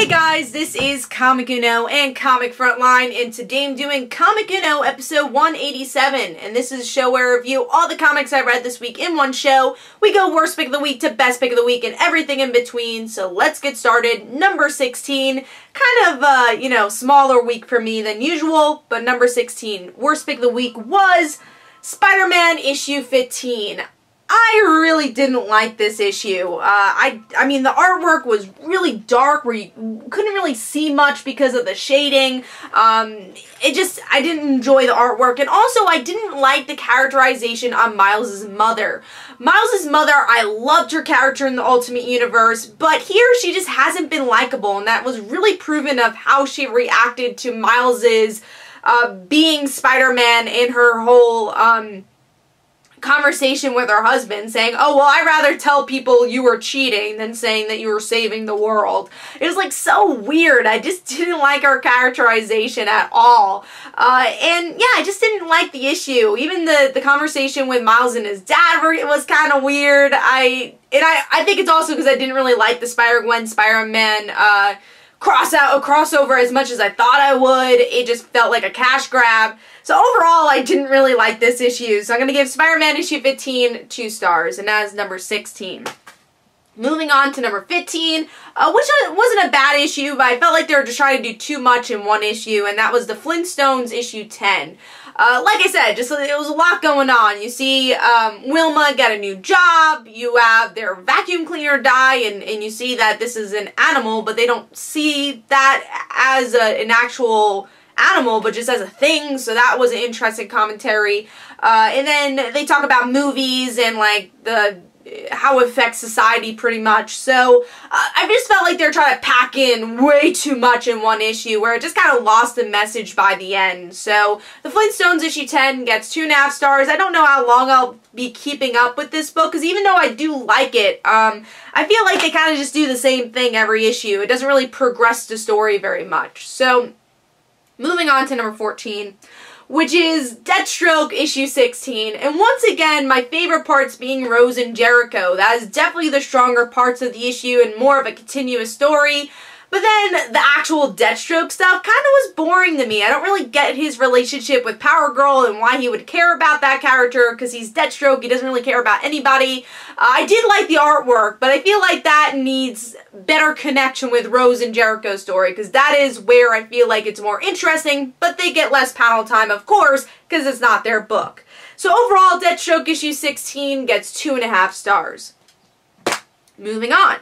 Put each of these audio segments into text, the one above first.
Hey guys, this is Comic Uno and Comic Frontline, and today I'm doing Comic Uno episode 187, and this is a show where I review all the comics I read this week in one show. We go worst pick of the week to best pick of the week and everything in between, so let's get started. Number 16, kind of, smaller week for me than usual, but number 16, worst pick of the week was Spider-Man issue 15. I really didn't like this issue. I mean, the artwork was really dark where you couldn't really see much because of the shading. I didn't enjoy the artwork, and also I didn't like the characterization on Miles's mother. Miles's mother, I loved her character in the Ultimate Universe, but here she just hasn't been likable, and that was really proven of how she reacted to Miles's being Spider-Man and her whole conversation with her husband saying, oh, well, I'd rather tell people you were cheating than saying that you were saving the world. It was like so weird. I just didn't like her characterization at all. And yeah, I just didn't like the issue. Even the conversation with Miles and his dad was kind of weird. I think it's also because I didn't really like the Spider-Gwen, Spider-Man crossover as much as I thought I would. It just felt like a cash grab. So overall, I didn't really like this issue. So I'm going to give Spider-Man issue 15 2 stars, and that is number 16. Moving on to number 15, which wasn't a bad issue, but I felt like they were just trying to do too much in one issue, and that was the Flinstones issue 10. Like I said, it was a lot going on. You see Wilma get a new job, you have their vacuum cleaner die, and you see that this is an animal, but they don't see that as an actual animal, but just as a thing, so that was an interesting commentary. And then they talk about movies and like how it affects society pretty much. So I just felt like they were trying to pack in way too much in one issue where it just kind of lost the message by the end. So the Flintstones issue 10 gets 2.5 stars. I don't know how long I'll be keeping up with this book, because even though I do like it, I feel like they kind of just do the same thing every issue. It doesn't really progress the story very much. So moving on to number 14, which is Deathstroke issue 16. And once again, my favorite parts being Rose and Jericho. That is definitely the stronger parts of the issue and more of a continuous story. But then the actual Deathstroke stuff kind of was boring to me. I don't really get his relationship with Power Girl and why he would care about that character, because he's Deathstroke. He doesn't really care about anybody. I did like the artwork, but I feel like that needs better connection with Rose and Jericho's story, because that is where I feel like it's more interesting, but they get less panel time, of course, because it's not their book. So overall, Deathstroke issue 16 gets 2.5 stars. Moving on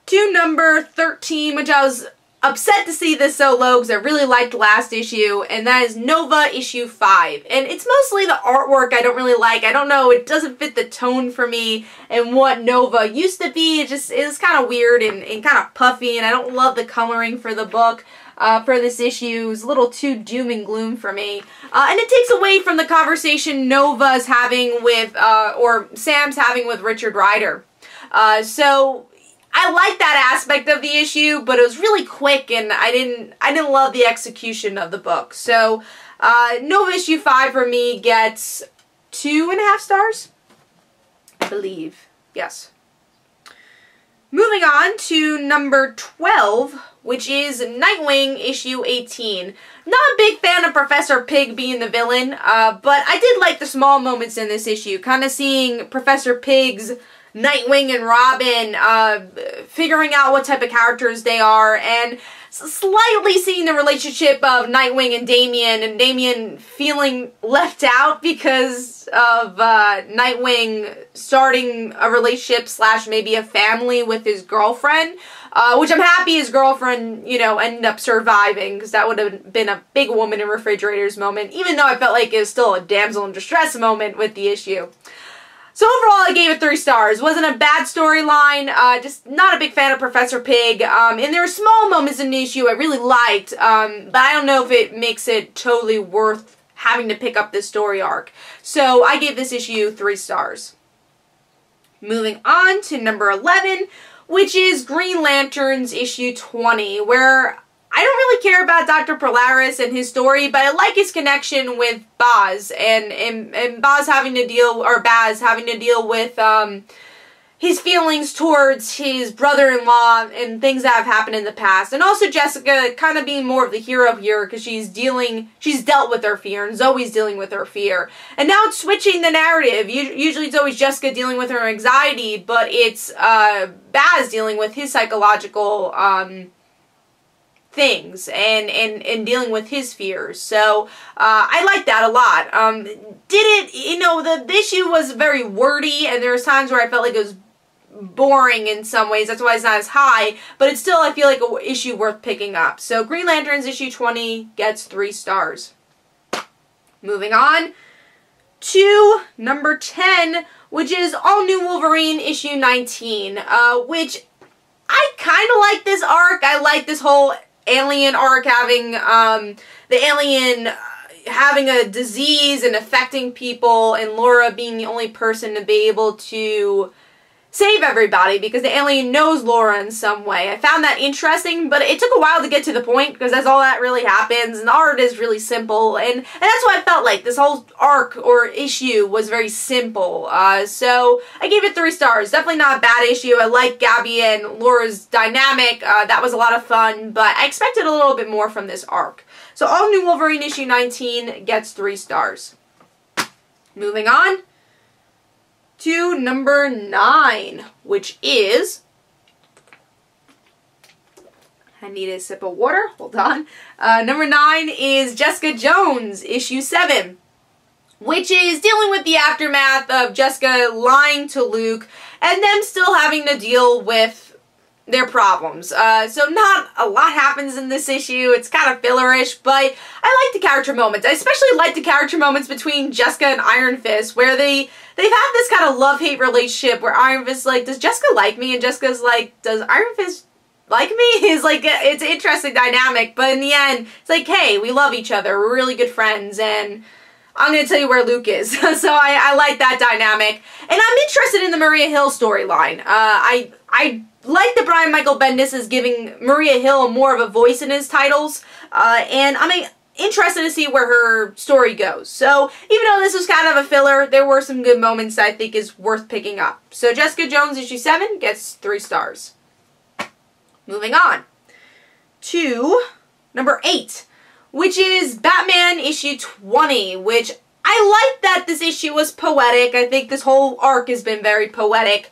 to number 13, which I was upset to see this so low because I really liked last issue, and that is Nova issue 5. And it's mostly the artwork I don't really like. I don't know, it doesn't fit the tone for me and what Nova used to be. It was kind of weird and kind of puffy, and I don't love the coloring for the book. For this issue. It was a little too doom and gloom for me. And it takes away from the conversation Nova's having with, or Sam's having with Richard Rider. So I like that aspect of the issue, but it was really quick, and I didn't love the execution of the book. So Nova issue 5 for me gets 2.5 stars, I believe. Yes. Moving on to number 12, which is Nightwing issue 18. Not a big fan of Professor Pig being the villain, but I did like the small moments in this issue. Kind of seeing Professor Pig's Nightwing and Robin, figuring out what type of characters they are, and slightly seeing the relationship of Nightwing and Damian feeling left out because of Nightwing starting a relationship / maybe a family with his girlfriend, which I'm happy his girlfriend, ended up surviving, because that would have been a big woman in refrigerators moment, even though I felt like it was still a damsel in distress moment with the issue. So overall, I gave it 3 stars. Wasn't a bad storyline, just not a big fan of Professor Pig. And there are small moments in the issue I really liked, but I don't know if it makes it totally worth having to pick up this story arc. So I gave this issue 3 stars. Moving on to number 11, which is Green Lanterns issue 20, where I don't really care about Dr. Polaris and his story, but I like his connection with Baz and Baz having to deal, or Baz having to deal with his feelings towards his brother-in-law and things that have happened in the past. And also Jessica kind of being more of the hero here because she's dealt with her fear, and Zoe's dealing with her fear. And now it's switching the narrative. Usually it's always Jessica dealing with her anxiety, but it's Baz dealing with his psychological things and dealing with his fears. So I like that a lot. The issue was very wordy, and there was times where I felt like it was boring in some ways. That's why it's not as high, but it's still, I feel like, an issue worth picking up. So Green Lanterns issue 20 gets 3 stars. Moving on to number 10, which is All New Wolverine issue 19, which I kind of like this arc. I like this whole alien arc, having the alien having a disease and affecting people, and Laura being the only person to be able to save everybody because the alien knows Laura in some way. I found that interesting, but it took a while to get to the point because that's all that really happens, and the art is really simple, and that's what I felt like. This whole arc or issue was very simple, so I gave it 3 stars. Definitely not a bad issue. I like Gabby and Laura's dynamic. That was a lot of fun, but I expected a little bit more from this arc. So All New Wolverine issue 19 gets 3 stars. Moving on to number 9, which is, I need a sip of water, hold on. Number 9 is Jessica Jones, issue 7, which is dealing with the aftermath of Jessica lying to Luke and them still having to deal with their problems. So not a lot happens in this issue. It's kind of fillerish, but I like the character moments. I especially like the character moments between Jessica and Iron Fist, where they've had this kind of love-hate relationship where Iron Fist's like, does Jessica like me? And Jessica's like, does Iron Fist like me? It's an interesting dynamic, but in the end, it's like, hey, we love each other. We're really good friends, and I'm going to tell you where Luke is. So I like that dynamic. And I'm interested in the Maria Hill storyline. I like that Brian Michael Bendis is giving Maria Hill more of a voice in his titles, and I'm interested to see where her story goes. So even though this was kind of a filler, there were some good moments that I think is worth picking up. So Jessica Jones issue 7 gets 3 stars. Moving on to number 8, which is Batman issue 20, which I like that this issue was poetic. I think this whole arc has been very poetic.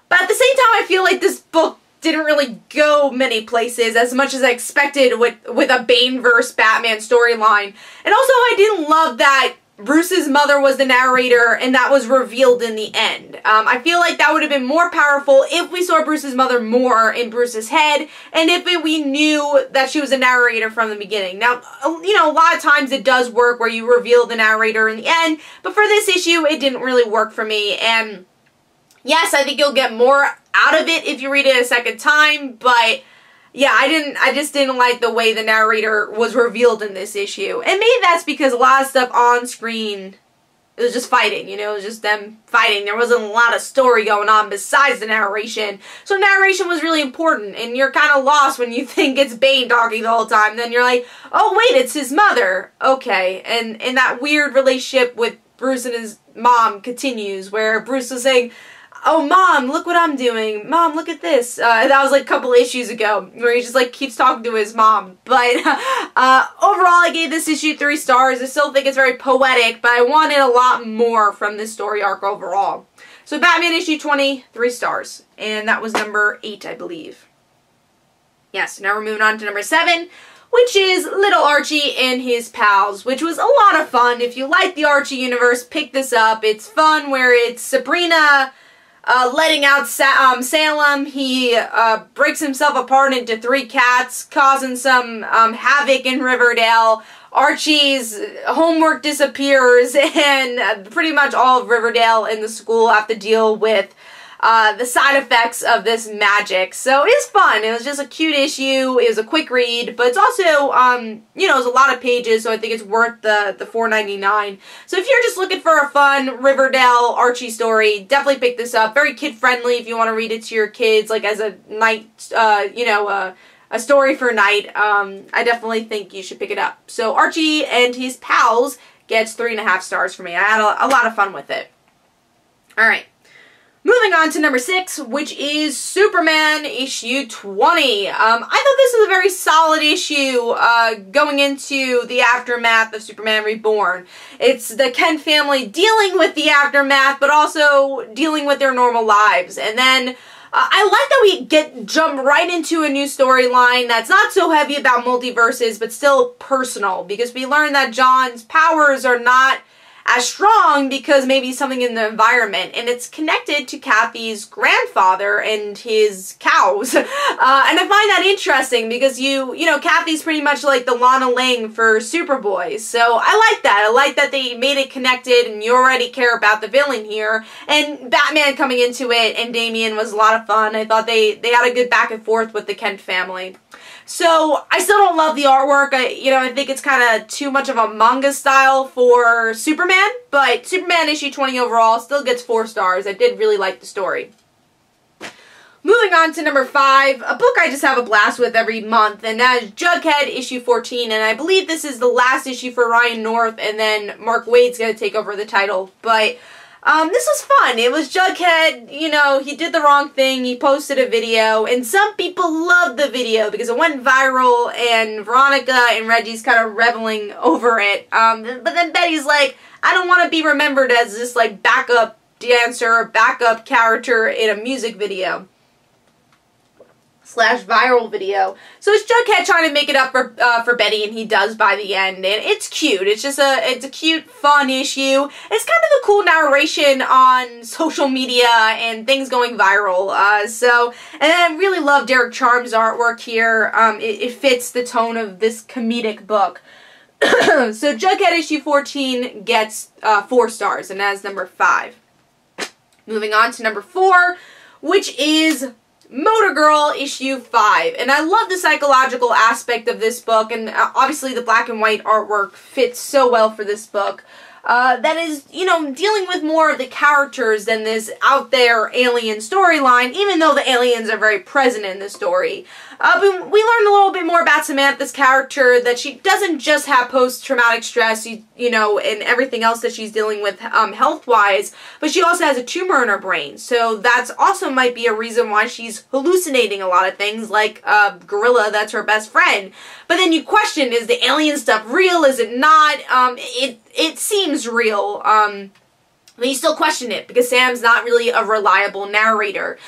But at the same time, I feel like this book didn't really go many places as much as I expected with a Bane-verse Batman storyline. And also, I didn't love that Bruce's mother was the narrator and that was revealed in the end. I feel like that would have been more powerful if we saw Bruce's mother more in Bruce's head, and if we knew that she was a narrator from the beginning. Now, you know, a lot of times it does work where you reveal the narrator in the end, but for this issue, it didn't really work for me, and yes, I think you'll get more out of it if you read it a second time, but yeah, I just didn't like the way the narrator was revealed in this issue. And maybe that's because a lot of stuff on screen, it was just fighting, you know, it was just them fighting. There wasn't a lot of story going on besides the narration. So narration was really important, and you're kind of lost when you think it's Bane talking the whole time. Then you're like, oh wait, it's his mother. Okay, and that weird relationship with Bruce and his mom continues, where Bruce was saying, oh, Mom, look what I'm doing. Mom, look at this. That was like a couple issues ago, where he just like keeps talking to his mom. But overall, I gave this issue 3 stars. I still think it's very poetic, but I wanted a lot more from this story arc overall. So Batman issue 20, 3 stars. And that was number 8, I believe. Yes, now we're moving on to number 7, which is Little Archie and His Pals, which was a lot of fun. If you like the Archie universe, pick this up. It's fun where it's Sabrina letting out Salem. He breaks himself apart into 3 cats, causing some havoc in Riverdale. Archie's homework disappears, and pretty much all of Riverdale and the school have to deal with the side effects of this magic. So it's fun. It was just a cute issue. It was a quick read, but it's also, you know, it's a lot of pages, so I think it's worth the $4.99. So if you're just looking for a fun Riverdale Archie story, definitely pick this up. Very kid-friendly if you want to read it to your kids, like as a night, you know, a story for night. I definitely think you should pick it up. So Archie and His Pals gets 3.5 stars for me. I had a lot of fun with it. Alright. Moving on to number 6, which is Superman issue 20. I thought this was a very solid issue going into the aftermath of Superman Reborn. It's the Kent family dealing with the aftermath, but also dealing with their normal lives. And then I like that we jump right into a new storyline that's not so heavy about multiverses, but still personal, because we learn that John's powers are not as strong because maybe something in the environment, and it's connected to Kathy's grandfather and his cows. And I find that interesting because you know, Kathy's pretty much like the Lana Lang for Superboy. So I like that. I like that they made it connected and you already care about the villain here. And Batman coming into it and Damian was a lot of fun. I thought they had a good back and forth with the Kent family. So, I still don't love the artwork. I think it's kind of too much of a manga style for Superman, but Superman issue 20 overall still gets 4 stars. I did really like the story. Moving on to number 5, a book I just have a blast with every month, and that is Jughead issue 14, and I believe this is the last issue for Ryan North, and then Mark Waid's going to take over the title, but this was fun. It was Jughead, you know, he did the wrong thing, he posted a video, and some people loved the video because it went viral, and Veronica and Reggie's kind of reveling over it. But then Betty's like, I don't want to be remembered as this, like, backup dancer, backup character in a music video. / viral video. So it's Jughead trying to make it up for Betty, and he does by the end, and it's cute. It's a cute, fun issue. It's kind of a cool narration on social media and things going viral. And I really love Derek Charm's artwork here. It fits the tone of this comedic book. So Jughead issue 14 gets 4 stars, and that's number 5. Moving on to number 4, which is Motor Girl issue 5, and I love the psychological aspect of this book, and obviously the black and white artwork fits so well for this book. That is, you know, dealing with more of the characters than this out there alien storyline, even though the aliens are very present in the story. But we learn a little bit more about Samantha's character, that she doesn't just have post-traumatic stress, you know, and everything else that she's dealing with health-wise, but she also has a tumor in her brain. So that's also might be a reason why she's hallucinating a lot of things, like Gorilla, that's her best friend. But then you question, is the alien stuff real? Is it not? It seems real. But you still question it because Sam's not really a reliable narrator.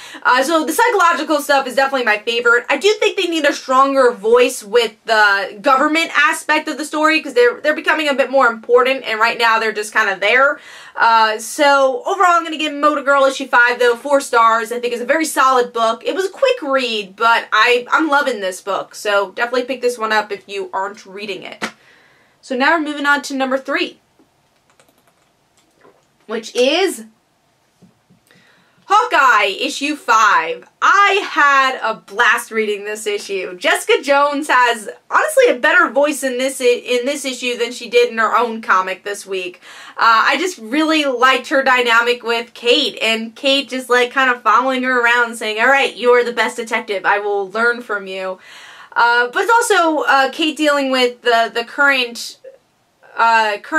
So the psychological stuff is definitely my favorite. I do think they need a stronger voice with the government aspect of the story because they're becoming a bit more important, and right now they're just kind of there. So overall I'm going to give Motor Girl issue 5 though 4 stars. I think it's a very solid book. It was a quick read, but I'm loving this book. So definitely pick this one up if you aren't reading it. So now we're moving on to number 3. Which is Hawkeye, issue 5. I had a blast reading this issue. Jessica Jones has, honestly, a better voice in this issue than she did in her own comic this week. I just really liked her dynamic with Kate, and Kate just, like, kind of following her around saying, alright, you're the best detective, I will learn from you. But it's also Kate dealing with the current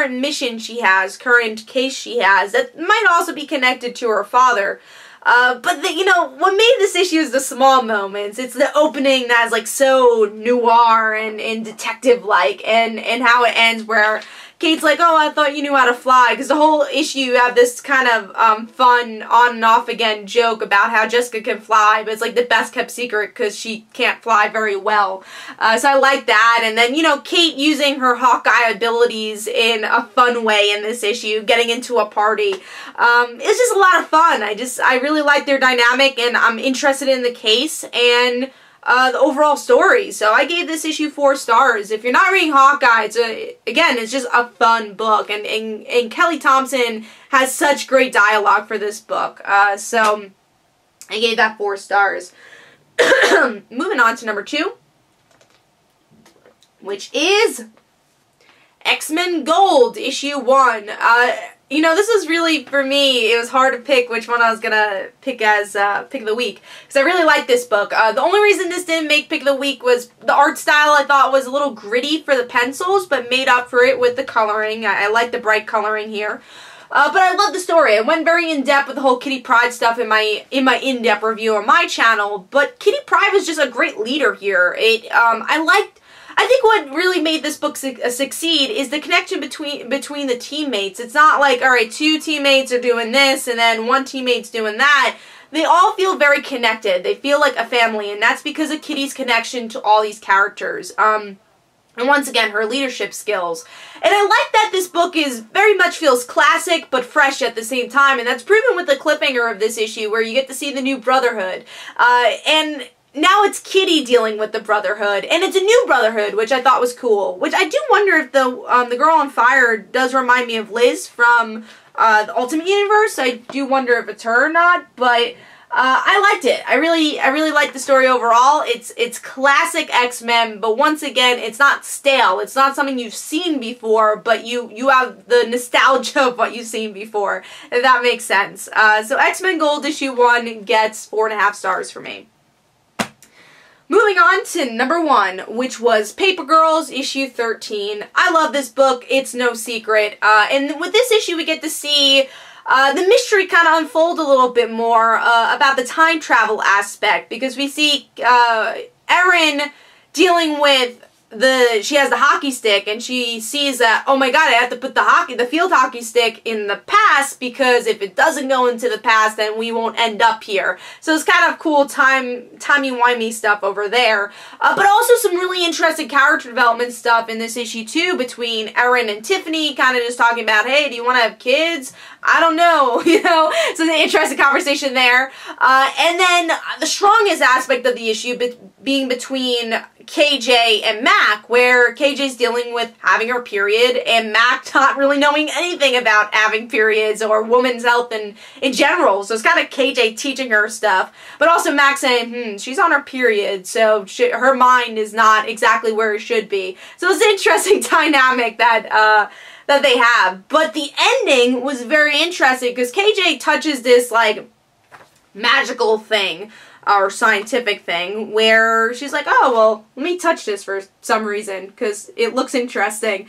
mission she has, current case she has, that might also be connected to her father. But you know, what made this issue is the small moments. It's the opening that's like so noir and detective-like, and how it ends where Kate's like, oh, I thought you knew how to fly, because the whole issue you have this kind of fun on and off again joke about how Jessica can fly, but it's like the best kept secret because she can't fly very well. So I like that, and then, you know, Kate using her Hawkeye abilities in a fun way in this issue, getting into a party. It's just a lot of fun. I really like their dynamic, and I'm interested in the case, and the overall story. So I gave this issue 4 stars. If you're not reading Hawkeye, it's just a fun book. And Kelly Thompson has such great dialogue for this book. So I gave that 4 stars. Moving on to number 2, which is X-Men Gold, issue 1. You know, this was really, for me, it was hard to pick which one I was gonna pick as pick of the week, because I really like this book. The only reason this didn't make pick of the week was the art style I thought was a little gritty for the pencils, but made up for it with the coloring. I like the bright coloring here. But I love the story. I went very in-depth with the whole Kitty Pryde stuff in my in-depth review on my channel, but Kitty Pryde was just a great leader here. I think what really made this book succeed is the connection between the teammates. It's not like, all right, 2 teammates are doing this and then 1 teammate's doing that. They all feel very connected. They feel like a family, and that's because of Kitty's connection to all these characters. And once again, her leadership skills. And I like that this book very much feels classic, but fresh at the same time. And that's proven with the cliffhanger of this issue, where you get to see the new Brotherhood. And now it's Kitty dealing with the Brotherhood. And it's a new Brotherhood, which I thought was cool. Which I do wonder if the Girl on Fire does remind me of Liz from the Ultimate Universe. I do wonder if it's her or not, but I liked it. I really liked the story overall. It's classic X-Men, but once again, it's not stale. It's not something you've seen before, but you have the nostalgia of what you've seen before, if that makes sense. So X-Men Gold issue 1 gets 4.5 stars for me. Moving on to number 1, which was Paper Girls, issue 13. I love this book. It's no secret. And with this issue, we get to see the mystery kind of unfold a little bit more about the time travel aspect, because we see Erin dealing with she has the hockey stick, and she sees that, oh my god, I have to put the field hockey stick in the past, because if it doesn't go into the past, then we won't end up here. So it's kind of cool timey-wimey stuff over there. But also some really interesting character development stuff in this issue too, between Erin and Tiffany, kind of just talking about, hey, do you want to have kids? I don't know, you know, so an interesting conversation there. And then the strongest aspect of the issue being between KJ and Mac, where KJ's dealing with having her period and Mac not really knowing anything about having periods or women's health in general. So it's kind of KJ teaching her stuff, but also Mac saying, she's on her period, so her mind is not exactly where it should be. So it's an interesting dynamic that they have. But the ending was very interesting, because KJ touches this, like, magical thing, or scientific thing, where she's like, oh, well, let me touch this for some reason, because it looks interesting.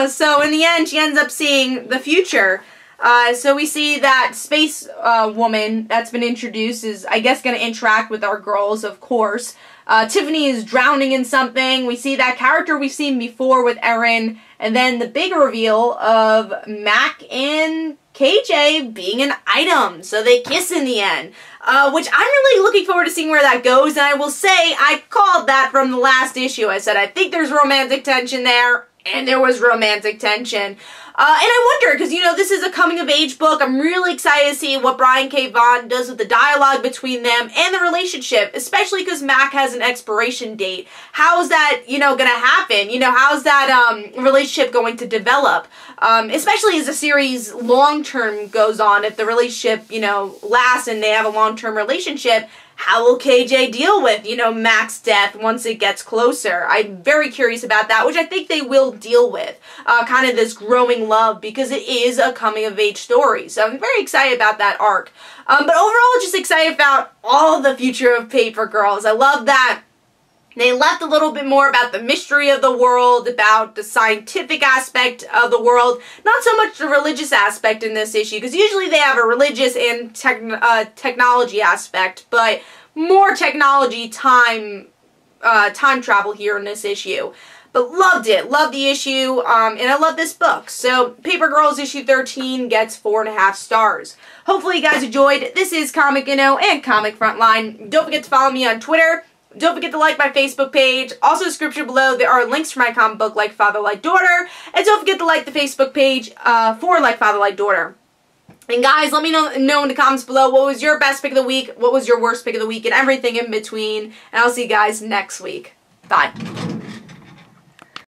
So in the end, she ends up seeing the future. So we see that space woman that's been introduced is, I guess, going to interact with our girls, of course. Tiffany is drowning in something. We see that character we've seen before with Erin. And then the big reveal of Mac and KJ being an item. So they kiss in the end. Which I'm really looking forward to seeing where that goes. And I will say, I called that from the last issue. I said, I think there's romantic tension there. And there was romantic tension. And I wonder, because, you know, this is a coming-of-age book. I'm really excited to see what Brian K. Vaughan does with the dialogue between them and the relationship, especially because Mac has an expiration date. How is that, you know, going to happen? You know, how's that relationship going to develop? Especially as the series long-term goes on. If the relationship, you know, lasts and they have a long-term relationship, how will KJ deal with, you know, Mac's death once it gets closer? I'm very curious about that, which I think they will deal with. Kind of this growing love, because it is a coming-of-age story. So I'm very excited about that arc. But overall, just excited about all the future of Paper Girls. I love that they left a little bit more about the mystery of the world, about the scientific aspect of the world, not so much the religious aspect in this issue, because usually they have a religious and technology aspect, but more technology time travel here in this issue. But loved it, loved the issue, and I love this book. So Paper Girls issue 13 gets 4.5 stars. Hopefully you guys enjoyed. This is Comic Inno and Comic Frontline. Don't forget to follow me on Twitter. Don't forget to like my Facebook page. Also, description below, there are links for my comic book, Like Father, Like Daughter. And don't forget to like the Facebook page for Like Father, Like Daughter. And guys, let me know in the comments below, what was your best pick of the week, what was your worst pick of the week, and everything in between. And I'll see you guys next week. Bye.